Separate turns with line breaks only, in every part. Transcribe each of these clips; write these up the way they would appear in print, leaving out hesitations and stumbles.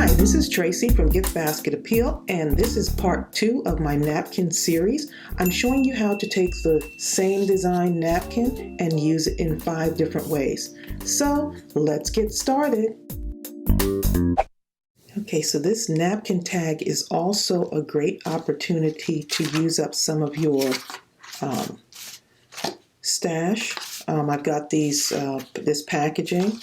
Hi, this is Tracey from GiftBasketAppeal, and this is part 2 of my napkin series. I'm showing you how to take the same design napkin and use it in 5 different ways. So let's get started. Okay, so this napkin tag is also a great opportunity to use up some of your stash. I've got this packaging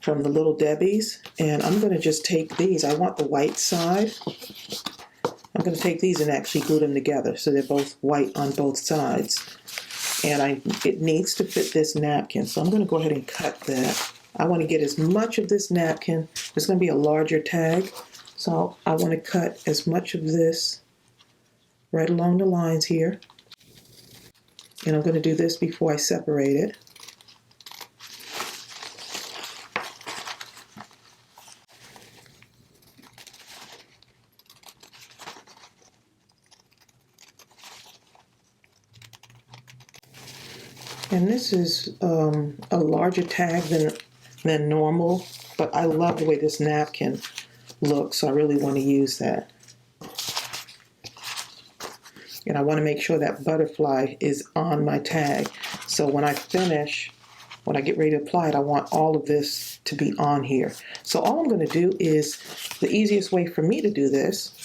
from the Little Debbie's, and I'm going to just take these. I want the white side. I'm going to take these and actually glue them together so they're both white on both sides. And it needs to fit this napkin, so I'm going to go ahead and cut that. I want to get as much of this napkin. It's going to be a larger tag, so I want to cut as much of this right along the lines here. And I'm going to do this before I separate it. And this is a larger tag than normal, but I love the way this napkin looks, so I really want to use that. And I want to make sure that butterfly is on my tag. So when I finish, when I get ready to apply it, I want all of this to be on here. So all I'm going to do is, the easiest way for me to do this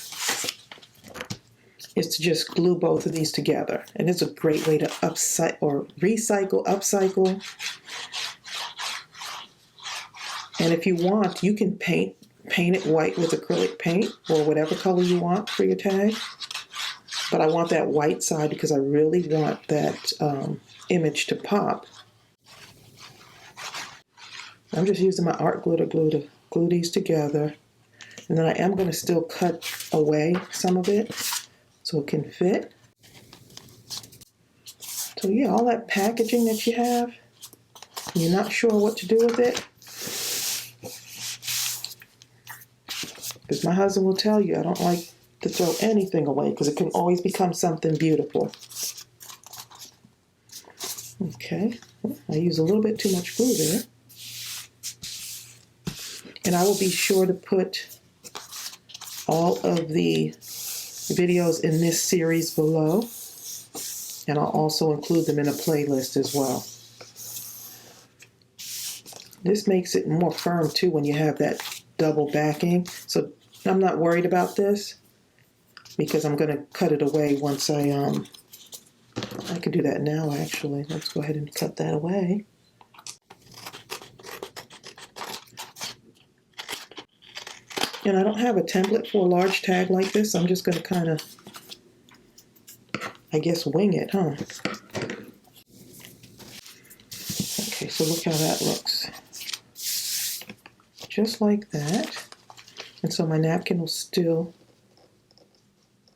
is to just glue both of these together. And it's a great way to recycle, upcycle. And if you want, you can paint it white with acrylic paint or whatever color you want for your tag. But I want that white side because I really want that image to pop. I'm just using my art glitter glue to glue these together. And then I am going to still cut away some of it so it can fit. So yeah, all that packaging that you have, you're not sure what to do with it. Because my husband will tell you I don't like to throw anything away because it can always become something beautiful. Okay, I use a little bit too much glue there. And I will be sure to put all of the videos in this series below, and I'll also include them in a playlist as well. This makes it more firm too when you have that double backing, so I'm not worried about this because I'm going to cut it away once I can do that now actually. Let's go ahead and cut that away. And I don't have a template for a large tag like this. I'm just going to kind of, I guess, wing it, huh? Okay, so look how that looks. Just like that. And so my napkin will still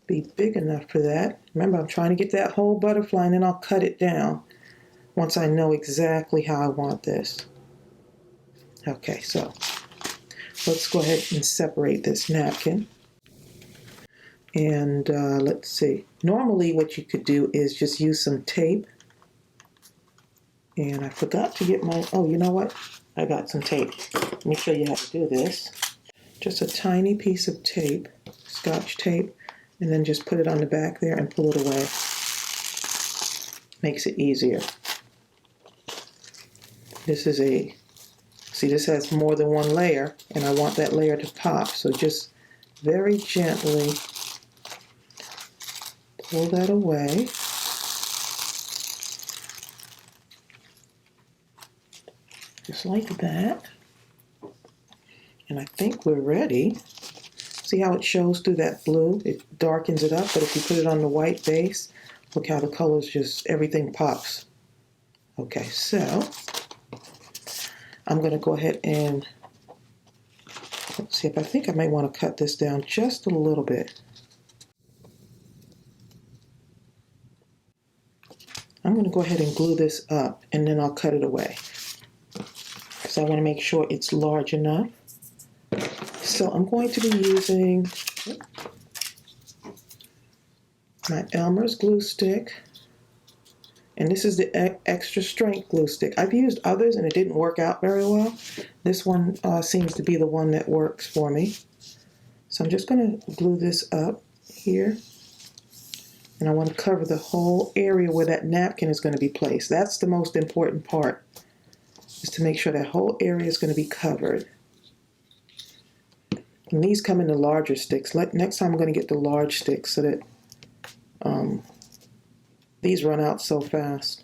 be big enough for that. Remember, I'm trying to get that whole butterfly, and then I'll cut it down once I know exactly how I want this. Okay, so let's go ahead and separate this napkin. And let's see. Normally what you could do is just use some tape. And I forgot to get my, oh, you know what? I got some tape. Let me show you how to do this. Just a tiny piece of tape, Scotch tape, and then just put it on the back there and pull it away. Makes it easier. This is see, this has more than one layer, and I want that layer to pop, so just very gently pull that away. Just like that. And I think we're ready. See how it shows through that blue? It darkens it up, but if you put it on the white base, look how the colors just, everything pops. Okay, so I'm going to go ahead and, let's see, I think I might want to cut this down just a little bit. I'm going to go ahead and glue this up, and then I'll cut it away. Because I want to make sure it's large enough. So I'm going to be using my Elmer's glue stick, And this is the extra strength glue stick. I've used others and it didn't work out very well. This one seems to be the one that works for me. So I'm just going to glue this up here. And I want to cover the whole area where that napkin is going to be placed. That's the most important part, is to make sure that whole area is going to be covered. And these come in the larger sticks. Next time I'm going to get the large sticks so that these run out so fast.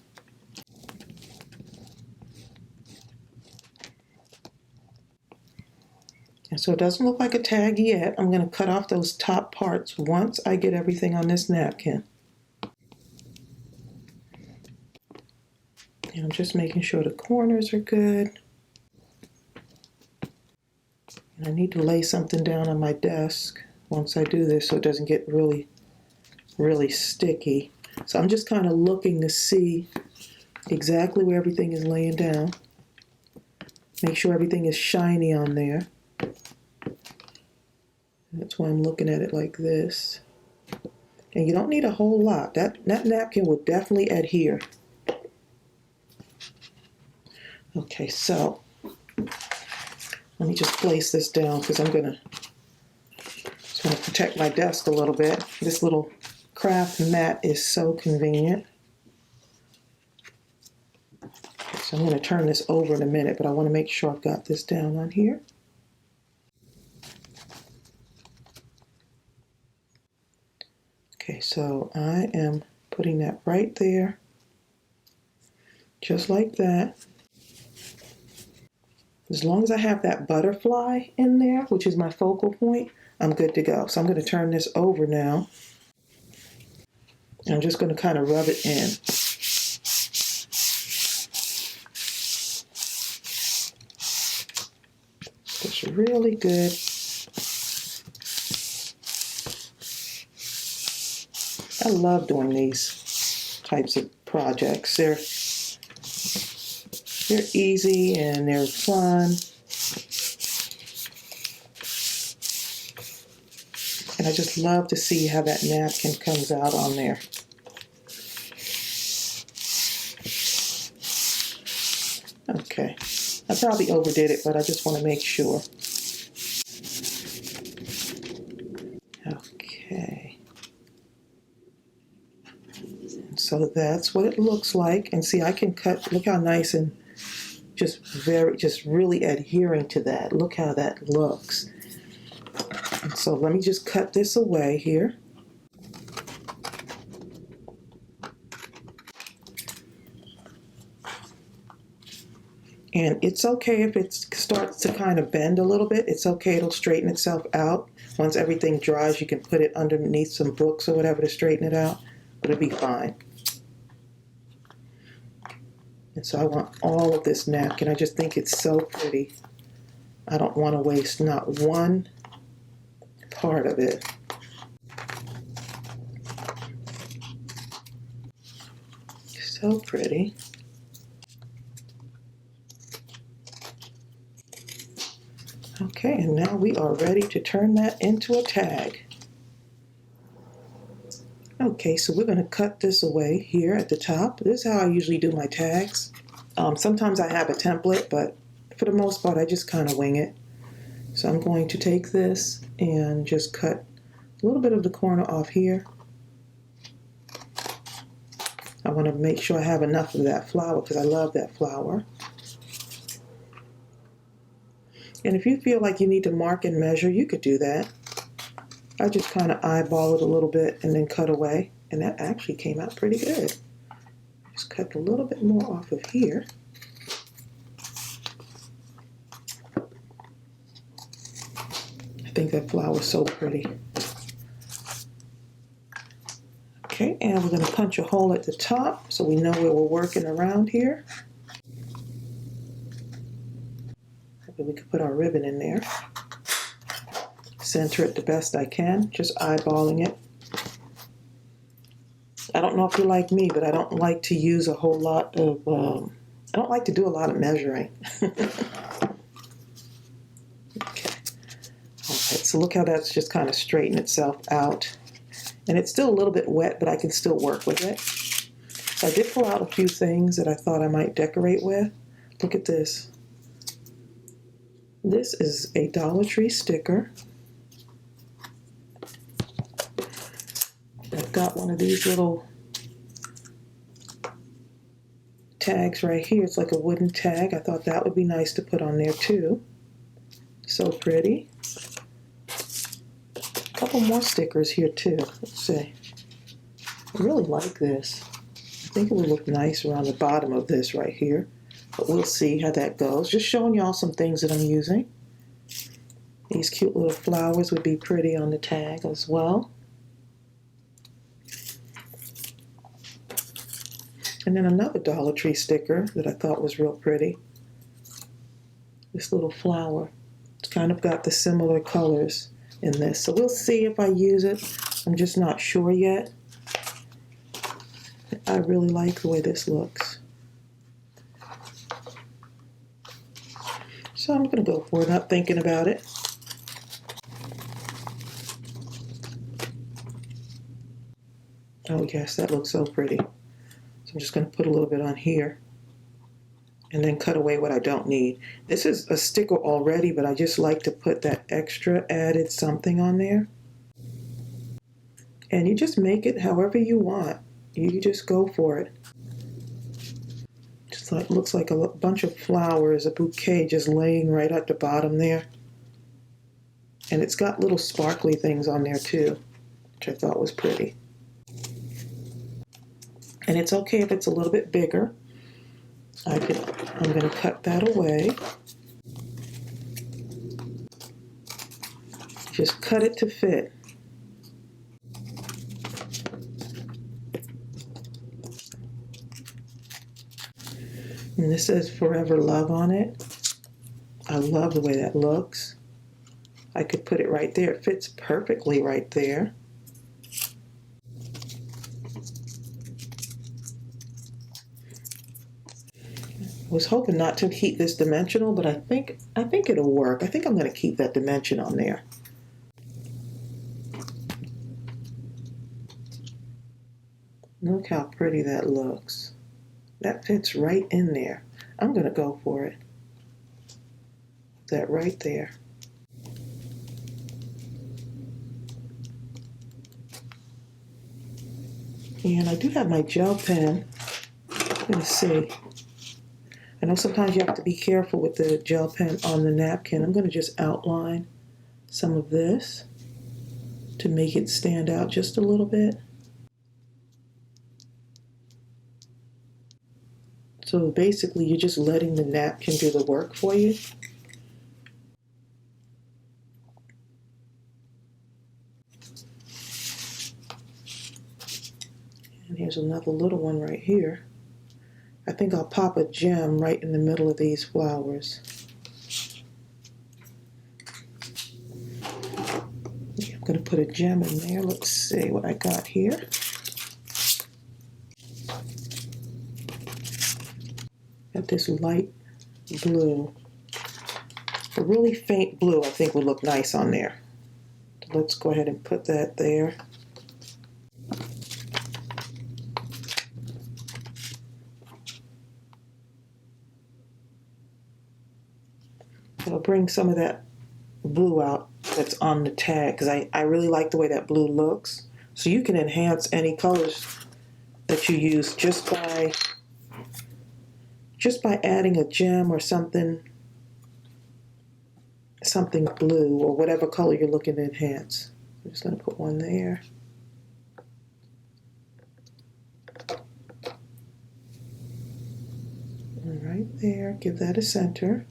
And so it doesn't look like a tag yet. I'm going to cut off those top parts once I get everything on this napkin. And I'm just making sure the corners are good. And I need to lay something down on my desk once I do this so it doesn't get really, really sticky. So I'm just kind of looking to see exactly where everything is laying down. Make sure everything is shiny on there. That's why I'm looking at it like this. And you don't need a whole lot. That napkin will definitely adhere. Okay, so let me just place this down because I'm gonna protect my desk a little bit. This little craft mat is so convenient. So I'm going to turn this over in a minute, but I want to make sure I've got this down on here. Okay, so I am putting that right there, just like that. As long as I have that butterfly in there, which is my focal point, I'm good to go. So I'm going to turn this over now. And I'm just going to kind of rub it in. It's really good. I love doing these types of projects. They're easy and they're fun. And I just love to see how that napkin comes out on there. Okay, I probably overdid it, but I just want to make sure. Okay. So that's what it looks like. And see, I can cut, look how nice and just really adhering to that. Look how that looks. And so let me just cut this away here. And it's okay if it starts to kind of bend a little bit. It's okay, it'll straighten itself out. Once everything dries, you can put it underneath some books or whatever to straighten it out, but it'll be fine. And so I want all of this napkin. I just think it's so pretty. I don't want to waste not one part of it. So pretty. Okay, and now we are ready to turn that into a tag. Okay, so we're going to cut this away here at the top. This is how I usually do my tags. Sometimes I have a template, but for the most part I just kind of wing it. So I'm going to take this and just cut a little bit of the corner off here. I want to make sure I have enough of that flower because I love that flower. And if you feel like you need to mark and measure, you could do that. I just kind of eyeball it a little bit and then cut away. And that actually came out pretty good. Just cut a little bit more off of here. I think that flower is so pretty. Okay, and we're going to punch a hole at the top so we know where we're working around here. We could put our ribbon in there. Center it the best I can, just eyeballing it. I don't know if you're like me, but I don't like to use a whole lot of, I don't like to do a lot of measuring. Okay. All right, so look how that's just kind of straightened itself out. And it's still a little bit wet, but I can still work with it. So I did pull out a few things that I thought I might decorate with. Look at this. This is a Dollar Tree sticker. I've got one of these little tags right here. It's like a wooden tag. I thought that would be nice to put on there too. So pretty. A couple more stickers here too. Let's see. I really like this. I think it would look nice around the bottom of this right here. But we'll see how that goes. Just showing y'all some things that I'm using. These cute little flowers would be pretty on the tag as well. And then another Dollar Tree sticker that I thought was real pretty. This little flower. It's kind of got the similar colors in this. So we'll see if I use it. I'm just not sure yet. I really like the way this looks. So I'm going to go for it, not thinking about it. Oh yes, that looks so pretty. So I'm just going to put a little bit on here and then cut away what I don't need. This is a sticker already, but I just like to put that extra added something on there. And you just make it however you want. You just go for it. Just like looks like a bunch of flowers, a bouquet just laying right at the bottom there. And it's got little sparkly things on there too, which I thought was pretty. And it's okay if it's a little bit bigger. I'm going to cut that away. Just cut it to fit. And this says Forever Love on it. I love the way that looks. I could put it right there. It fits perfectly right there. I was hoping not to keep this dimensional, but I think it'll work. I think I'm going to keep that dimension on there. Look how pretty that looks. That fits right in there. I'm going to go for it. That right there. And I do have my gel pen. Let me see. I know sometimes you have to be careful with the gel pen on the napkin. I'm going to just outline some of this to make it stand out just a little bit. So basically you're just letting the napkin do the work for you. And here's another little one right here. I think I'll pop a gem right in the middle of these flowers. I'm going to put a gem in there. Let's see what I got here. Got this light blue. A really faint blue I think would look nice on there. So let's go ahead and put that there. It'll bring some of that blue out that's on the tag because I really like the way that blue looks. So you can enhance any colors that you use just by adding a gem or something blue or whatever color you're looking to enhance. I'm just going to put one there. One right there. Give that a center.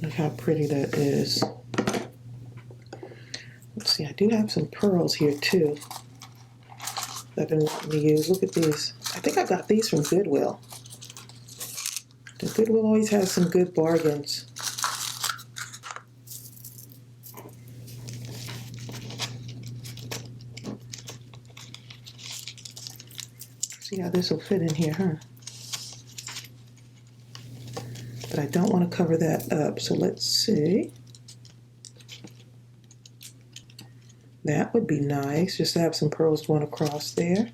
Look how pretty that is. Let's see, I do have some pearls here too that I've been wanting to use. Look at these. I think I got these from Goodwill. The Goodwill always has some good bargains. See how this will fit in here, huh? But I don't want to cover that up, so let's see. That would be nice, just to have some pearls going across there.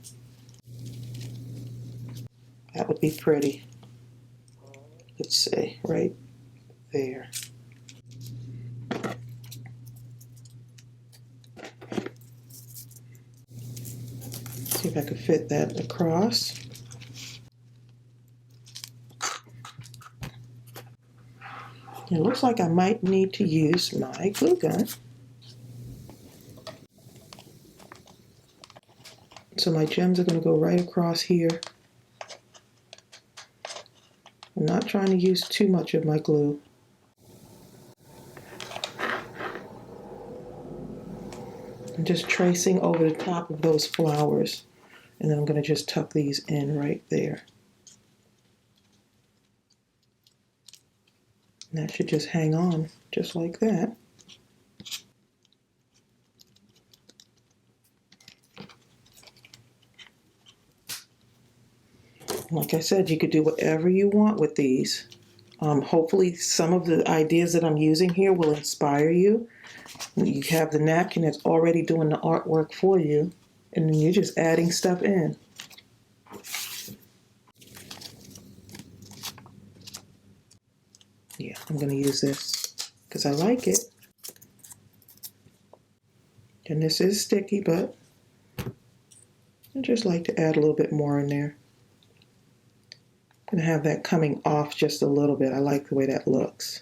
That would be pretty. Let's see, right there. See if I can fit that across. It looks like I might need to use my glue gun. So my gems are going to go right across here. I'm not trying to use too much of my glue. I'm just tracing over the top of those flowers, and then I'm going to just tuck these in right there. And that should just hang on just like that. Like I said, you could do whatever you want with these. Hopefully some of the ideas that I'm using here will inspire you. You have the napkin that's already doing the artwork for you, and then you're just adding stuff in. Yeah, I'm going to use this because I like it. And this is sticky, but I just like to add a little bit more in there. I'm going to have that coming off just a little bit. I like the way that looks.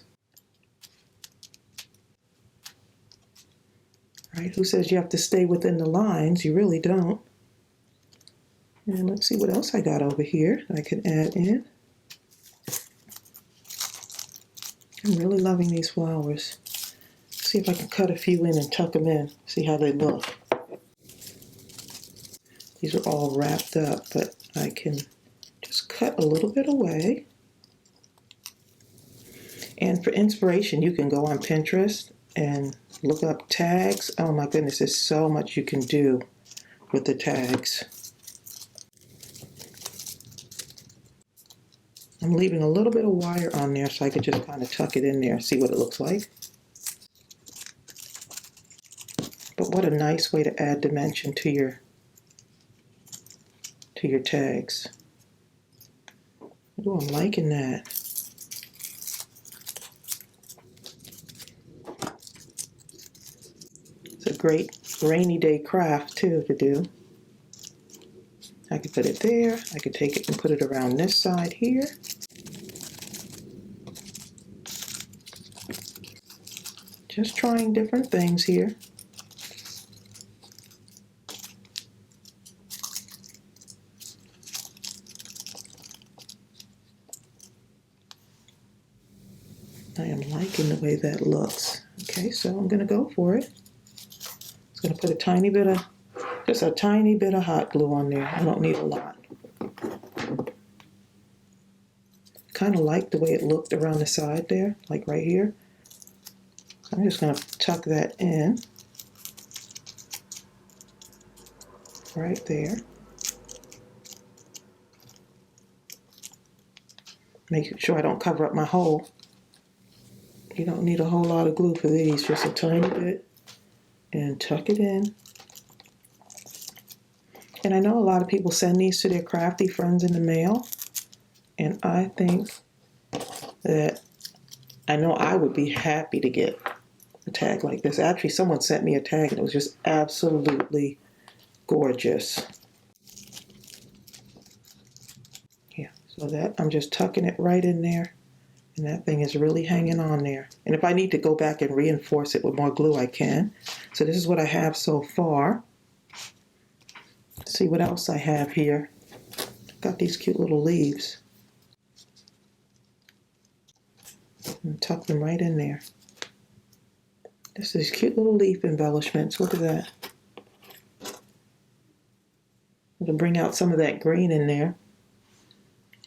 Right? Who says you have to stay within the lines? You really don't. And let's see what else I got over here I can add in. I'm really loving these flowers. See if I can cut a few in and tuck them in. See how they look. These are all wrapped up, but I can just cut a little bit away. And for inspiration, you can go on Pinterest and look up tags. Oh my goodness, there's so much you can do with the tags. I'm leaving a little bit of wire on there so I can just kind of tuck it in there, see what it looks like. But what a nice way to add dimension to your tags. Oh, I'm liking that. It's a great rainy day craft too to do. I could put it there. I could take it and put it around this side here. Just trying different things here. I am liking the way that looks. Okay, so I'm going to go for it. I'm going to put a tiny bit of, just a tiny bit of hot glue on there. I don't need a lot. Kind of like the way it looked around the side there, like right here. I'm just going to tuck that in. Right there. Make sure I don't cover up my hole. You don't need a whole lot of glue for these, just a tiny bit. And tuck it in. And I know a lot of people send these to their crafty friends in the mail. And I think that, I know I would be happy to get a tag like this. Actually, someone sent me a tag and it was just absolutely gorgeous. Yeah, so that, I'm just tucking it right in there. And that thing is really hanging on there. And if I need to go back and reinforce it with more glue, I can. So this is what I have so far. Let's see what else I have here. Got these cute little leaves. And tuck them right in there. This is cute little leaf embellishments. Look at that. I'm going to bring out some of that green in there.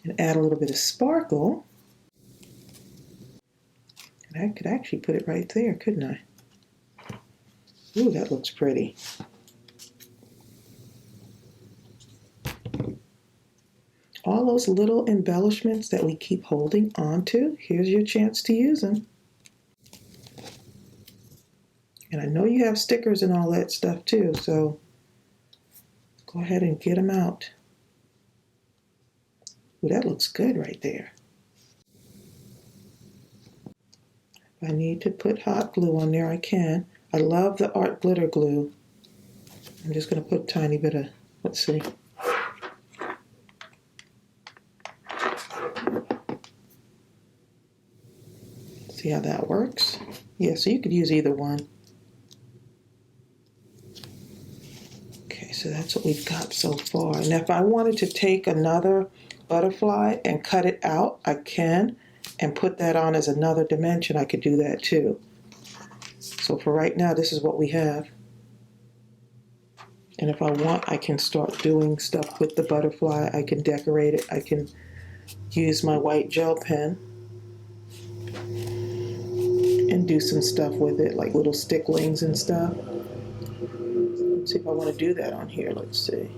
And add a little bit of sparkle. And I could actually put it right there, couldn't I? Ooh, that looks pretty. All those little embellishments that we keep holding on to, here's your chance to use them. And I know you have stickers and all that stuff too, so go ahead and get them out. Ooh, that looks good right there. If I need to put hot glue on there, I can. I love the art glitter glue. I'm just going to put a tiny bit of, let's see. See how that works? Yeah, so you could use either one. Okay, so that's what we've got so far. And if I wanted to take another butterfly and cut it out, I can, and put that on as another dimension. I could do that too. So for right now, this is what we have. And if I want, I can start doing stuff with the butterfly. I can decorate it. I can use my white gel pen and do some stuff with it, like little sticklings and stuff. Let's see if I want to do that on here. Let's see.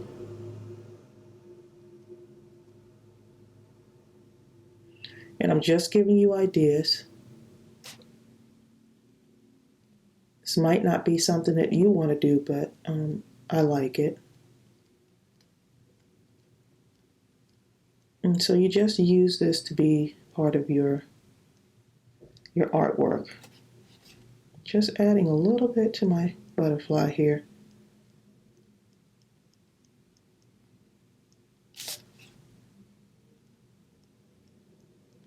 And I'm just giving you ideas. This might not be something that you want to do, but I like it. And so you just use this to be part of your artwork. Just adding a little bit to my butterfly here.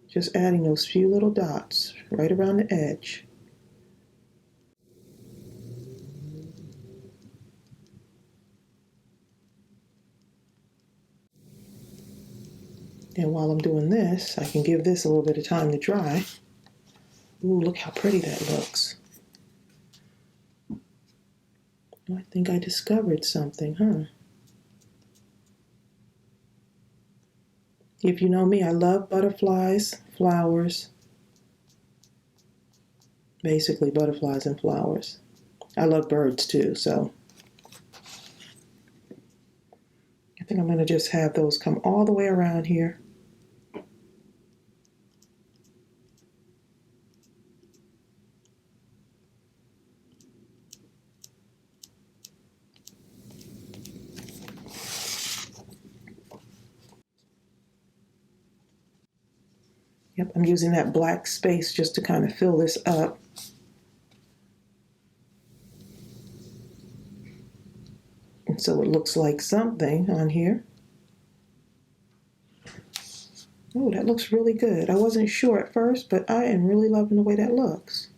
Just adding those few little dots right around the edge. And while I'm doing this, I can give this a little bit of time to dry. Ooh, look how pretty that looks. Oh, I think I discovered something, huh? If you know me, I love butterflies, flowers. Basically butterflies and flowers. I love birds too, so I think I'm going to just have those come all the way around here. Yep, I'm using that black space just to kind of fill this up. And so it looks like something on here. Oh, that looks really good. I wasn't sure at first, but I am really loving the way that looks.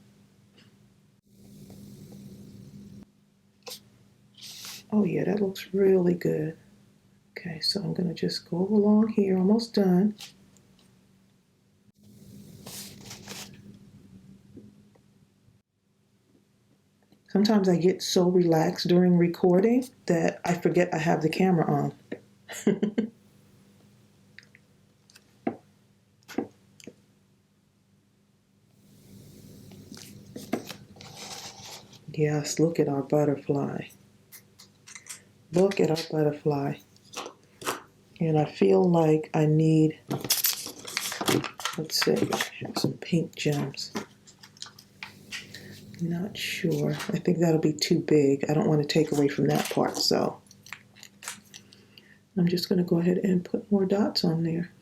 Oh yeah, that looks really good. Okay, so I'm going to just go along here, almost done. Sometimes I get so relaxed during recording that I forget I have the camera on. Yes, look at our butterfly. Look at our butterfly. And I feel like I need, let's see, I have some pink gems. Not sure. I think that'll be too big. I don't want to take away from that part, so I'm just going to go ahead and put more dots on there.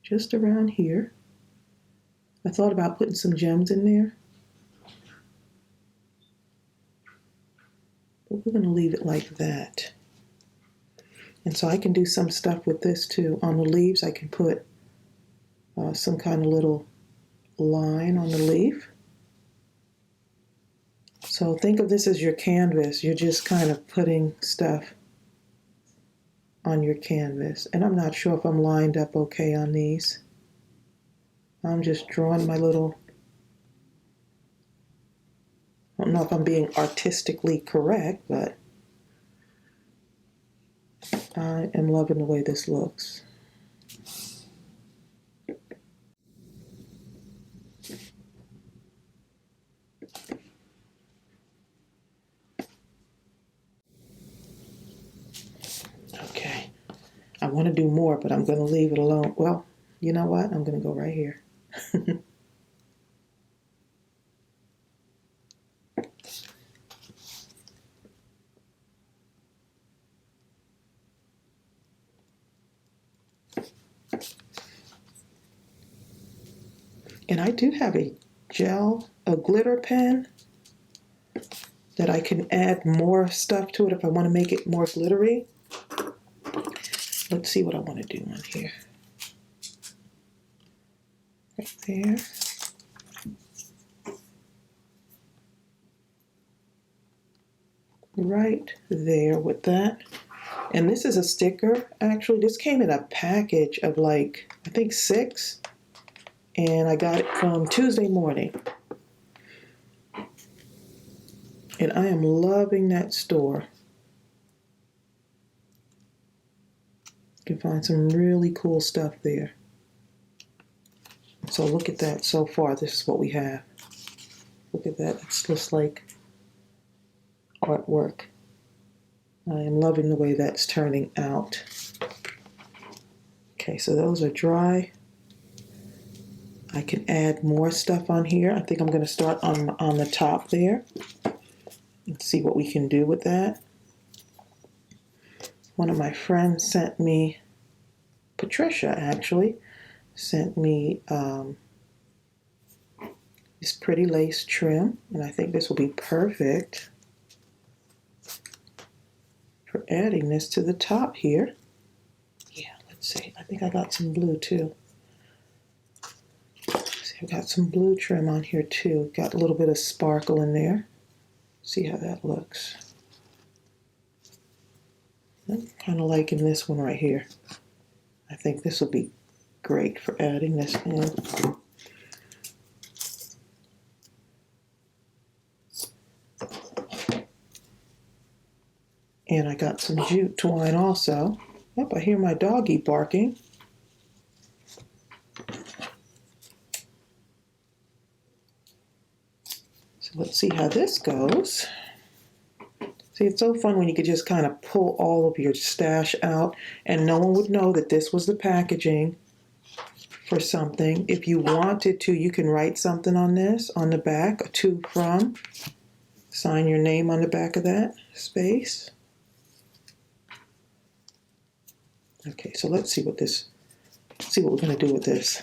Just around here. I thought about putting some gems in there, but we're going to leave it like that. And so I can do some stuff with this too. On the leaves, I can put some kind of little line on the leaf. So think of this as your canvas. You're just kind of putting stuff on your canvas. And I'm not sure if I'm lined up okay on these. I'm just drawing my little, I don't know if I'm being artistically correct, but I am loving the way this looks. Okay, I want to do more, but I'm going to leave it alone. Well, you know what? I'm going to go right here. And I do have a glitter pen that I can add more stuff to it if I want to make it more glittery. Let's see what I want to do on here. Right there. Right there with that. And this is a sticker. Actually, this came in a package of like, I think 6. And I got it from Tuesday Morning. And I am loving that store. You can find some really cool stuff there. So look at that so far. This is what we have. Look at that. It's just like artwork. I am loving the way that's turning out. Okay, so those are dry. I can add more stuff on here. I think I'm going to start on the top there and see what we can do with that. One of my friends sent me, Patricia actually, sent me this pretty lace trim, and I think this will be perfect for adding this to the top here. Yeah, let's see. I think I got some blue too. See, I've got some blue trim on here too. Got a little bit of sparkle in there. See how that looks. I'm kind of liking this one right here. I think this will be great for adding this in. And I got some jute twine also. Yep, I hear my doggy barking. So let's see how this goes. See, it's so fun when you could just kind of pull all of your stash out and no one would know that this was the packaging for something. If you wanted to, you can write something on this, on the back, a to from. Sign your name on the back of that space. Okay, so let's see what we're going to do with this.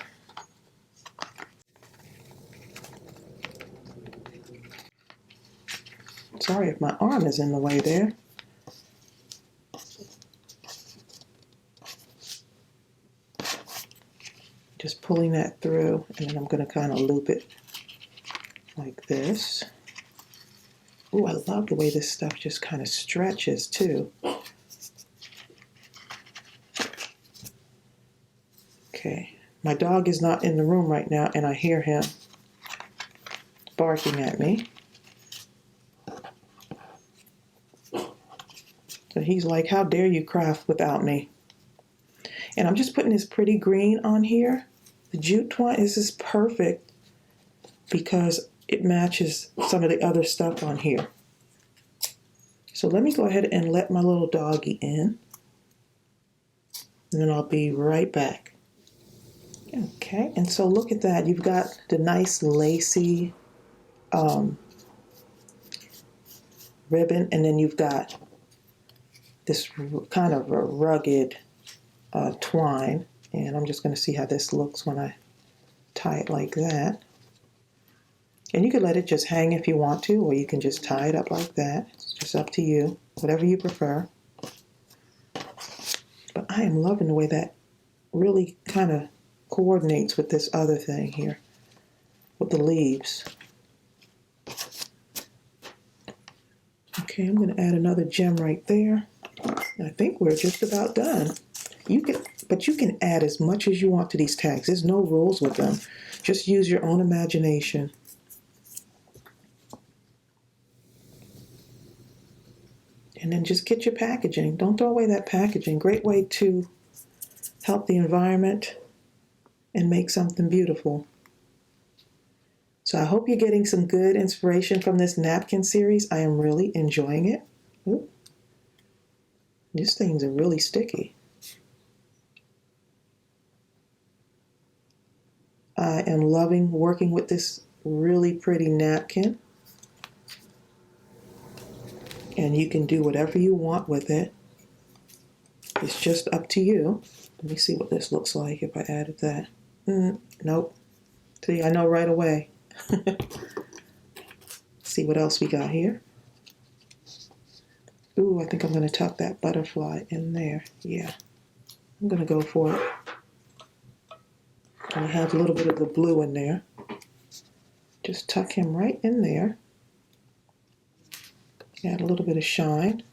Sorry if my arm is in the way there. Just pulling that through, and then I'm going to kind of loop it like this. Ooh, I love the way this stuff just kind of stretches too. Okay, my dog is not in the room right now, and I hear him barking at me. So he's like, how dare you craft without me? And I'm just putting this pretty green on here. The jute twine, this is perfect because it matches some of the other stuff on here. So let me go ahead and let my little doggy in. And then I'll be right back. Okay, and so look at that. You've got the nice lacy ribbon, and then you've got this kind of a rugged twine. And I'm just going to see how this looks when I tie it like that. And you can let it just hang if you want to, or you can just tie it up like that. It's just up to you, whatever you prefer. But I am loving the way that really kind of coordinates with this other thing here, with the leaves. Okay, I'm going to add another gem right there. I think we're just about done. But you can add as much as you want to these tags. There's no rules with them. Just use your own imagination. And then just get your packaging. Don't throw away that packaging. Great way to help the environment and make something beautiful. So I hope you're getting some good inspiration from this napkin series. I am really enjoying it. Ooh. These things are really sticky. I am loving working with this really pretty napkin. And you can do whatever you want with it. It's just up to you. Let me see what this looks like if I added that. Nope. See, I know right away. See what else we got here. Ooh, I think I'm going to tuck that butterfly in there. Yeah, I'm going to go for it. And I have a little bit of the blue in there. Just tuck him right in there. Add a little bit of shine.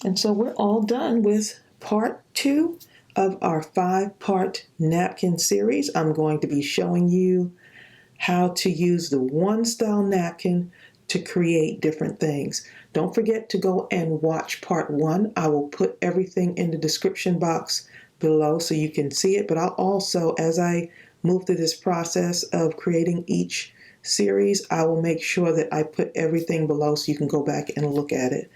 And so we're all done with part 2 of our 5-part napkin series. I'm going to be showing you how to use the one style napkin to create different things. Don't forget to go and watch part 1. I will put everything in the description box below so you can see it, but I'll also, as I move through this process of creating each series, I will make sure that I put everything below so you can go back and look at it.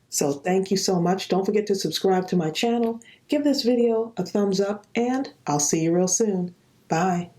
So thank you so much. Don't forget to subscribe to my channel, give this video a thumbs up, and I'll see you real soon. Bye.